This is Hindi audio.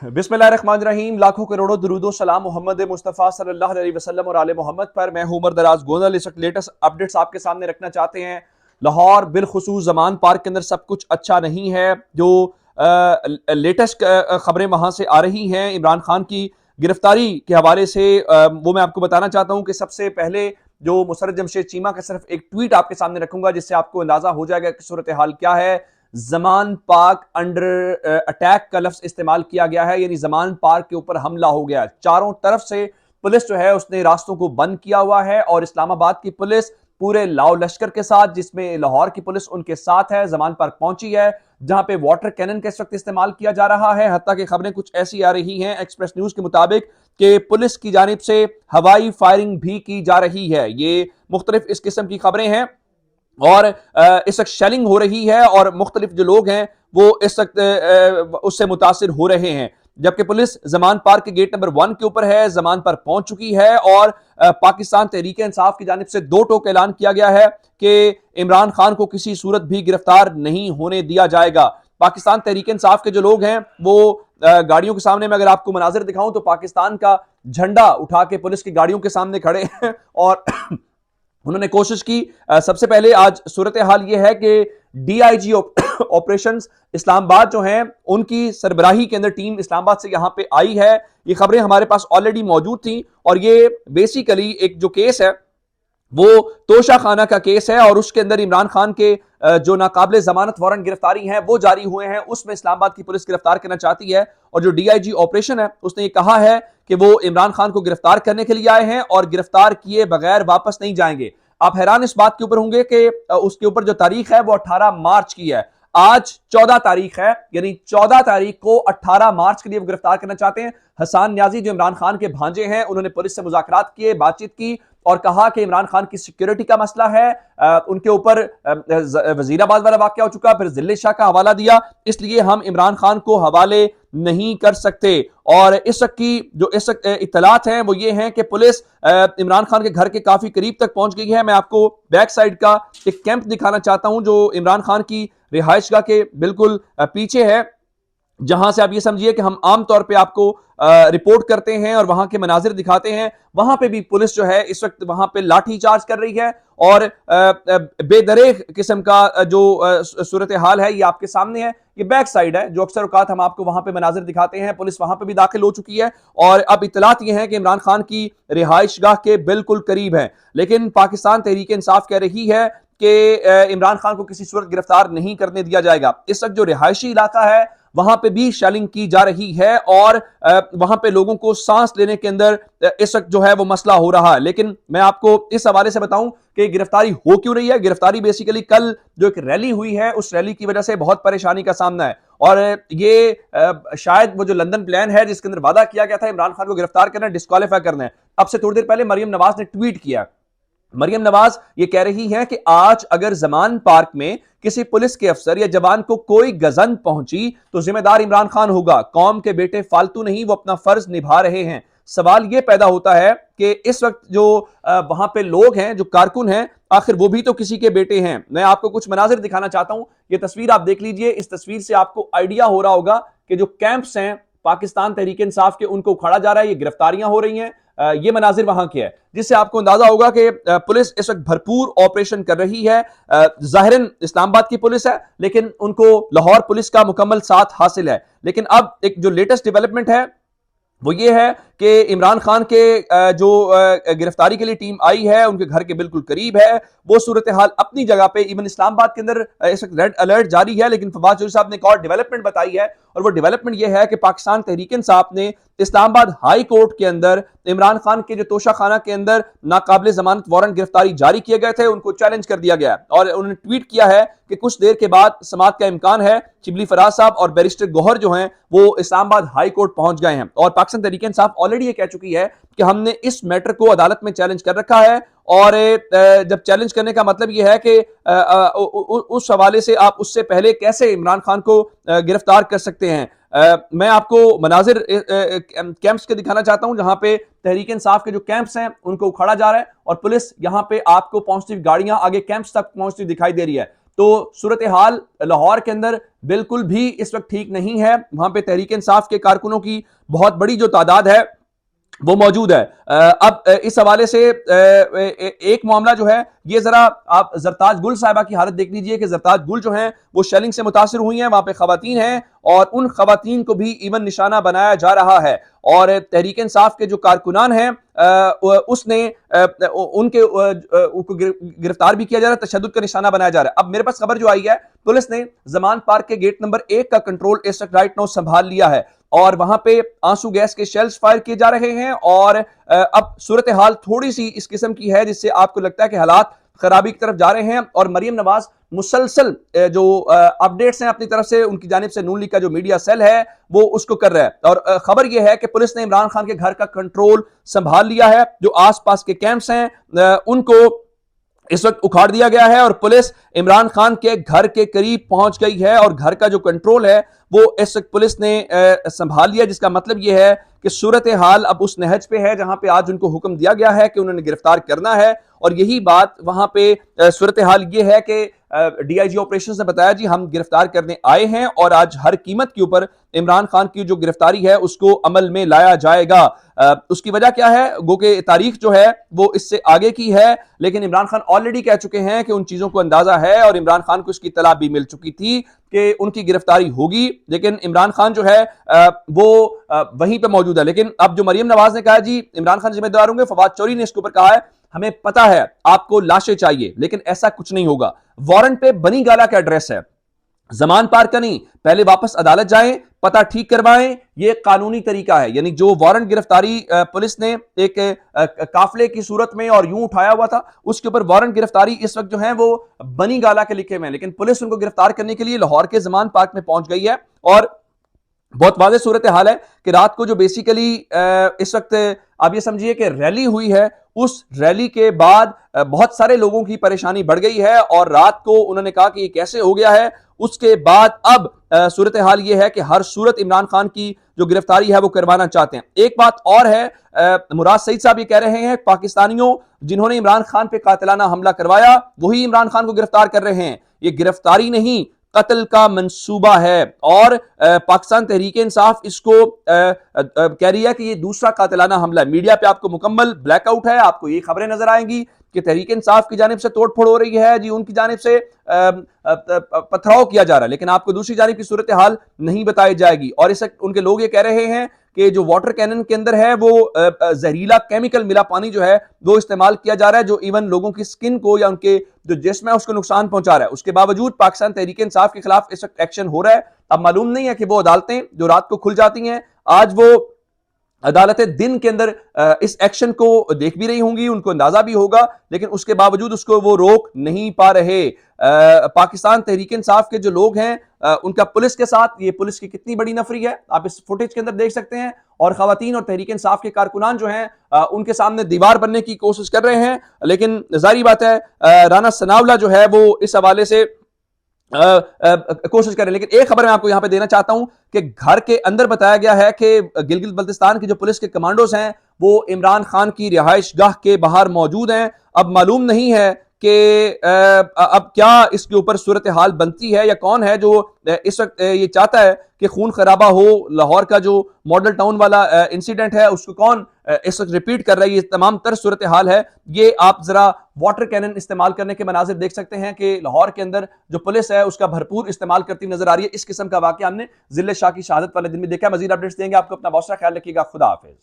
बिस्मिल्लाहिर्रहमानिर्रहीम। लाखों करोड़ों दुरूदो सलाम मोहम्मद मुस्तफ़ा सल्लल्लाहु अलैहि वसल्लम और आले मोहम्मद पर। मैं हूं उमर दराज गोंदल। इस वक्त लेटेस्ट अपडेट्स आपके सामने रखना चाहते हैं। लाहौर बिलखुसूस जमान पार्क के अंदर सब कुछ अच्छा नहीं है। जो लेटेस्ट खबरें वहां से आ रही हैं इमरान खान की गिरफ्तारी के हवाले से, वो मैं आपको बताना चाहता हूं कि सबसे पहले जो मुसर्रत जमशेद चीमा का सिर्फ एक ट्वीट आपके सामने रखूंगा जिससे आपको अंदाजा हो जाएगा कि सूरत हाल क्या है। जमान पार्क अंडर अटैक का लफ्ज इस्तेमाल किया गया है, यानी जमान पार्क के ऊपर हमला हो गया। चारों तरफ से पुलिस जो है उसने रास्तों को बंद किया हुआ है और इस्लामाबाद की पुलिस पूरे लाओ लश्कर के साथ, जिसमें लाहौर की पुलिस उनके साथ है, जमान पार्क पहुंची है, जहां पे वाटर कैनन का इस वक्त इस्तेमाल किया जा रहा है। हत्ता की खबरें कुछ ऐसी आ रही हैं एक्सप्रेस न्यूज के मुताबिक कि पुलिस की जानिब से हवाई फायरिंग भी की जा रही है। ये मुख्तलिफ इस किस्म की खबरें हैं और इस वक्त शेलिंग हो रही है और मुख्तलिफ जो लोग हैं वो इस वक्त उससे मुतासिर हो रहे हैं। जबकि पुलिस जमान पार्क के गेट नंबर 1 के ऊपर है, जमान पर पहुंच चुकी है और पाकिस्तान तहरीक इंसाफ की जानिब से दो टोक ऐलान किया गया है कि इमरान खान को किसी सूरत भी गिरफ्तार नहीं होने दिया जाएगा। पाकिस्तान तहरीक इंसाफ के जो लोग हैं वो गाड़ियों के सामने, में अगर आपको मनाजिर दिखाऊं तो पाकिस्तान का झंडा उठा के पुलिस की गाड़ियों के सामने खड़े हैं और उन्होंने कोशिश की। सबसे पहले आज सूरत हाल यह है कि डीआईजी ऑपरेशंस इस्लामाबाद जो हैं उनकी सरबराही के अंदर टीम इस्लामाबाद से यहां पे आई है। ये खबरें हमारे पास ऑलरेडी मौजूद थी और ये बेसिकली एक जो केस है वो तोशा खाना का केस है और उसके अंदर इमरान खान के जो नाकाबिले जमानत वारंट गिरफ्तारी हैं वो जारी हुए हैं, उसमें इस्लामाबाद की पुलिस गिरफ्तार करना चाहती है। और जो डीआईजी ऑपरेशन है उसने ये कहा है कि वो इमरान खान को गिरफ्तार करने के लिए आए हैं और गिरफ्तार किए बगैर वापस नहीं जाएंगे। आप हैरान इस बात के ऊपर होंगे कि उसके ऊपर जो तारीख है वो 18 मार्च की है। आज 14 तारीख है, यानी 14 तारीख को 18 मार्च के लिए वो गिरफ्तार करना चाहते हैं। हसन न्याजी जो इमरान खान के भांजे हैं, उन्होंने पुलिस से मुज़ाकरात किए, बातचीत की और कहा कि इमरान खान की सिक्योरिटी का मसला है। उनके ऊपर वजीराबाद वाला वाकया हो चुका, फिर जिले शाह का हवाला दिया, इसलिए हम इमरान खान को हवाले नहीं कर सकते। और इस वक्त की जो इस वक्त इत्तलात हैं वो ये हैं कि पुलिस इमरान खान के घर के काफी करीब तक पहुंच गई है। मैं आपको बैक साइड का एक कैंप दिखाना चाहता हूं जो इमरान खान की रिहाइशगाह के बिल्कुल पीछे है, जहां से आप ये समझिए कि हम आमतौर पे आपको रिपोर्ट करते हैं और वहां के मनाजिर दिखाते हैं। वहां पे भी पुलिस जो है इस वक्त वहां पे लाठी चार्ज कर रही है और बेदरेग किस्म का जो सूरत हाल है ये आपके सामने है। ये बैक साइड है जो अक्सर औकात हम आपको वहां पे मनाजिर दिखाते हैं। पुलिस वहां पे भी दाखिल हो चुकी है और अब इतलात ये है कि इमरान खान की रिहाइशगाह के बिल्कुल करीब है। लेकिन पाकिस्तान तहरीक इंसाफ कह रही है कि इमरान खान को किसी सूरत गिरफ्तार नहीं करने दिया जाएगा। इस वक्त जो रिहायशी इलाका है वहां पे भी शेलिंग की जा रही है और वहां पे लोगों को सांस लेने के अंदर इस वक्त जो है वो मसला हो रहा है। लेकिन मैं आपको इस हवाले से बताऊं कि गिरफ्तारी हो क्यों रही है। गिरफ्तारी बेसिकली कल जो एक रैली हुई है उस रैली की वजह से बहुत परेशानी का सामना है और ये शायद वो जो लंदन प्लान है जिसके अंदर वादा किया गया था इमरान खान को गिरफ्तार करना, डिस्क्वालीफाई करना है। अब से थोड़ी देर पहले मरियम नवाज ने ट्वीट किया। मरियम नवाज ये कह रही हैं कि आज अगर जमान पार्क में किसी पुलिस के अफसर या जवान को कोई गजन पहुंची तो जिम्मेदार इमरान खान होगा। कौम के बेटे फालतू नहीं, वो अपना फर्ज निभा रहे हैं। सवाल यह पैदा होता है कि इस वक्त जो वहां पे लोग हैं, जो कारकुन हैं, आखिर वो भी तो किसी के बेटे हैं। मैं आपको कुछ मनाजिर दिखाना चाहता हूं। ये तस्वीर आप देख लीजिए। इस तस्वीर से आपको आइडिया हो रहा होगा कि जो कैंप्स हैं पाकिस्तान तहरीक इंसाफ के उनको उखाड़ा जा रहा है, ये गिरफ्तारियां हो रही हैं। ये मनाजिर वहां के है जिससे आपको अंदाजा होगा कि पुलिस इस वक्त भरपूर ऑपरेशन कर रही है। जाहिरन इस्लामाबाद की पुलिस है लेकिन उनको लाहौर पुलिस का मुकम्मल साथ हासिल है। लेकिन अब एक जो लेटेस्ट डेवलपमेंट है वो ये है कि इमरान खान के जो गिरफ्तारी के लिए टीम आई है उनके घर के बिल्कुल करीब है। वो सूरत हाल अपनी जगह पे, इवन इस्लामाबाद के अंदर इस वक्त रेड अलर्ट जारी है, लेकिन फवाद चौधरी साहब ने एक और डेवलपमेंट बताई है और वो डेवलपमेंट ये है कि पाकिस्तान तहरीक इंसाफ ने इस्लामाबाद हाई कोर्ट के अंदर इमरान खान के जो तोशा खाना के अंदर नाकाबिले जमानत वारंट गिरफ्तारी जारी किए गए थे उनको चैलेंज कर दिया गया और उन्होंने ट्वीट किया है कि कुछ देर के बाद समाअत का इम्कान है। शिबली फराज साहब और बैरिस्टर गौहर जो हैं वो इस्लामाबाद हाई कोर्ट पहुंच गए हैं और पाकिस्तान तहरीक इंसाफ ऑलरेडी ये कह चुकी है कि हमने इस मैटर को अदालत में चैलेंज कर रखा है। और जब चैलेंज करने का मतलब यह है कि उस हवाले से आप उससे पहले कैसे इमरान खान को गिरफ्तार कर सकते हैं। मैं आपको मनाजिर कैंप्स के दिखाना चाहता हूं जहां पे तहरीक इंसाफ के जो कैंप्स हैं उनको उखाड़ा जा रहा है और पुलिस यहां पे आपको पहुंचती गाड़ियां आगे कैंप्स तक पहुंचती दिखाई दे रही है। तो सूरत हाल लाहौर के अंदर बिल्कुल भी इस वक्त ठीक नहीं है। वहां पे तहरीक इंसाफ के कारकुनों की बहुत बड़ी जो तादाद है वो मौजूद है। अब इस हवाले से एक मामला जो है, ये जरा आप जरताज गुल साहिबा की हालत देख लीजिए कि जरताज गुल जो हैं वो शेलिंग से मुतासिर हुई हैं, वहां पे खवातीन हैं और उन खवातीन को भी इवन निशाना बनाया जा रहा है। और तहरीक इंसाफ के जो कारकुनान हैं उसने उनके उनको गिरफ्तार भी किया जा रहा है, तशद्दुद का निशाना बनाया जा रहा है। अब मेरे पास खबर जो आई है, पुलिस ने जमान पार्क के गेट नंबर 1 का कंट्रोल इस वक्त राइट नाउ संभाल लिया है और वहां पे आंसू गैस के शेल्स फायर किए जा रहे हैं। और अब सूरत हाल थोड़ी सी इस किस्म की है जिससे आपको लगता है कि हालात खराबी की तरफ जा रहे हैं। और मरियम नवाज मुसलसल जो अपडेट्स हैं अपनी तरफ से उनकी जानिब से नून लीग का जो मीडिया सेल है वो उसको कर रहा है। और खबर यह है कि पुलिस ने इमरान खान के घर का कंट्रोल संभाल लिया है। जो आसपास के कैंप्स हैं उनको इस वक्त उखाड़ दिया गया है और पुलिस इमरान खान के घर के करीब पहुंच गई है और घर का जो कंट्रोल है वो इस वक्त पुलिस ने संभाल लिया, जिसका मतलब यह है कि सूरत हाल अब उस नहज पे है जहां पे आज उनको हुक्म दिया गया है कि उन्होंने गिरफ्तार करना है। और यही बात वहां पे सूरत हाल ये है कि डीआईजी ऑपरेशंस ने बताया जी हम गिरफ्तार करने आए हैं और आज हर कीमत के ऊपर इमरान खान की जो गिरफ्तारी है उसको अमल में लाया जाएगा। उसकी वजह क्या है, गो के तारीख जो है वो इससे आगे की है, लेकिन इमरान खान ऑलरेडी कह चुके हैं कि उन चीजों को अंदाजा है और इमरान खान को इसकी इत्तला भी मिल चुकी थी कि उनकी गिरफ्तारी होगी। लेकिन इमरान खान जो है वो वहीं पे मौजूद है। लेकिन अब जो मरियम नवाज ने कहा जी इमरान खान जिम्मेदार होंगे, फवाद चौधरी ने इसके ऊपर कहा है हमें पता है आपको लाशें चाहिए लेकिन ऐसा कुछ नहीं होगा। वारंट पे बनी गाला का एड्रेस है, जमान पार का नहीं, पहले वापस अदालत जाएं, पता ठीक करवाएं, ये कानूनी तरीका है। यानी जो वारंट गिरफ्तारी पुलिस ने एक काफले की सूरत में और यूं उठाया हुआ था उसके ऊपर वारंट गिरफ्तारी इस वक्त जो है वो बनी गाला के लिखे हुए हैं, लेकिन पुलिस उनको गिरफ्तार करने के लिए लाहौर के जमान पार्क में पहुंच गई है। और बहुत वाज़ेह सूरत हाल है कि रात को जो बेसिकली इस वक्त आप ये समझिए कि रैली हुई है, उस रैली के बाद बहुत सारे लोगों की परेशानी बढ़ गई है और रात को उन्होंने कहा कि ये कैसे हो गया है। उसके बाद अब सूरत हाल ये है कि हर सूरत इमरान खान की जो गिरफ्तारी है वो करवाना चाहते हैं। एक बात और है, मुराद सईद साहब ये कह रहे हैं पाकिस्तानियों जिन्होंने इमरान खान पे कातिलाना हमला करवाया वही इमरान खान को गिरफ्तार कर रहे हैं, ये गिरफ्तारी नहीं कत्ल का मंसूबा है। और पाकिस्तान तहरीक इंसाफ इसको कह रही है कि ये दूसरा कातिलाना हमला है। मीडिया पे आपको मुकम्मल ब्लैकआउट है, आपको ये खबरें नजर आएंगी कि तहरीक इंसाफ की जानिब से तोड़फोड़ हो रही है जी, उनकी जानिब से पथराव किया जा रहा है, लेकिन आपको दूसरी जानिब की सूरत हाल नहीं बताई जाएगी। और इस उनके लोग ये कह रहे हैं कि जो वाटर कैनन के अंदर है वो जहरीला केमिकल मिला पानी जो है वो इस्तेमाल किया जा रहा है, जो इवन लोगों की स्किन को या उनके जो जिस्म है उसको नुकसान पहुंचा रहा है। उसके बावजूद पाकिस्तान तहरीक इंसाफ के खिलाफ इस वक्त एक्शन हो रहा है। अब मालूम नहीं है कि वो अदालतें जो रात को खुल जाती हैं आज वो अदालतें दिन के अंदर इस एक्शन को देख भी रही होंगी, उनको अंदाजा भी होगा, लेकिन उसके बावजूद उसको वो रोक नहीं पा रहे। पाकिस्तान तहरीक इंसाफ के जो लोग हैं उनका पुलिस के साथ, ये पुलिस की कितनी बड़ी नफरी है आप इस फुटेज के अंदर देख सकते हैं। और खवातीन और तहरीक इंसाफ के कारकुनान जो हैं उनके सामने दीवार बनने की कोशिश कर रहे हैं, लेकिन जाहिर बात है राना सनावला जो है वो इस हवाले से कोशिश करें। लेकिन एक खबर मैं आपको यहां पे देना चाहता हूं कि घर के अंदर बताया गया है कि गिलगित बल्तिस्तान की जो पुलिस के कमांडोज हैं वो इमरान खान की रिहाइश गाह के बाहर मौजूद हैं। अब मालूम नहीं है कि अब क्या इसके ऊपर सूरत हाल बनती है या कौन है जो इस वक्त ये चाहता है कि खून खराबा हो। लाहौर का जो मॉडल टाउन वाला इंसिडेंट है उसको कौन इस वक्त रिपीट कर रहा है, ये तमाम तर सूरत हाल है। ये आप जरा वाटर कैनन इस्तेमाल करने के मनाजिर देख सकते हैं कि लाहौर के अंदर जो पुलिस है उसका भरपूर इस्तेमाल करती नजर आ रही है। इस किस्म का वाकया हमने जिले शाह की शहादत वाले दिन में देखा। मजीद अपडेट्स देंगे आपको, अपना बहुत सारा ख्याल रखिएगा। खुदा हाफिज।